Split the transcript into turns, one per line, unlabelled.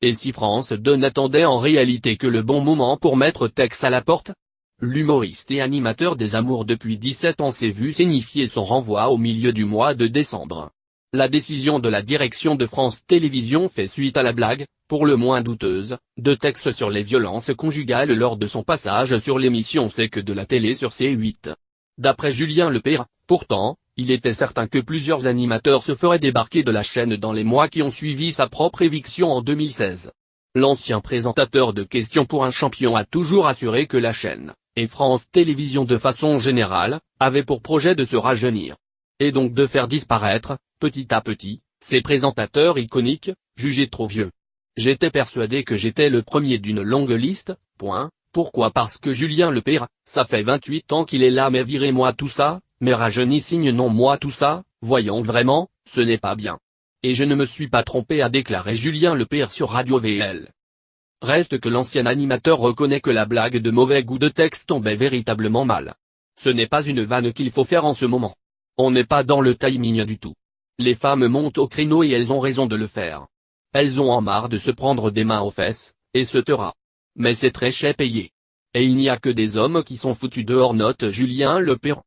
Et si France 2 n'attendait en réalité que le bon moment pour mettre Tex à la porte? L'humoriste et animateur des Amours depuis 17 ans s'est vu signifier son renvoi au milieu du mois de décembre. La décision de la direction de France Télévisions fait suite à la blague, pour le moins douteuse, de Tex sur les violences conjugales lors de son passage sur l'émission C'est que de la télé sur C8. D'après Julien Lepers, pourtant, il était certain que plusieurs animateurs se feraient débarquer de la chaîne dans les mois qui ont suivi sa propre éviction en 2016. L'ancien présentateur de Questions pour un champion a toujours assuré que la chaîne, et France Télévisions de façon générale, avaient pour projet de se rajeunir. Et donc de faire disparaître, petit à petit, ces présentateurs iconiques, jugés trop vieux. J'étais persuadé que j'étais le premier d'une longue liste, point. Pourquoi? Parce que Julien Lepers, ça fait 28 ans qu'il est là, mais virez-moi tout ça, mais rajeuni signe non moi tout ça, voyons vraiment, ce n'est pas bien. Et je ne me suis pas trompé, a déclaré Julien Lepers sur Radio VL. Reste que l'ancien animateur reconnaît que la blague de mauvais goût de Tex tombait véritablement mal. Ce n'est pas une vanne qu'il faut faire en ce moment. On n'est pas dans le timing du tout. Les femmes montent au créneau et elles ont raison de le faire. Elles ont en marre de se prendre des mains aux fesses, et se taira. Mais c'est très cher payé. Et il n'y a que des hommes qui sont foutus dehors, note Julien Lepers.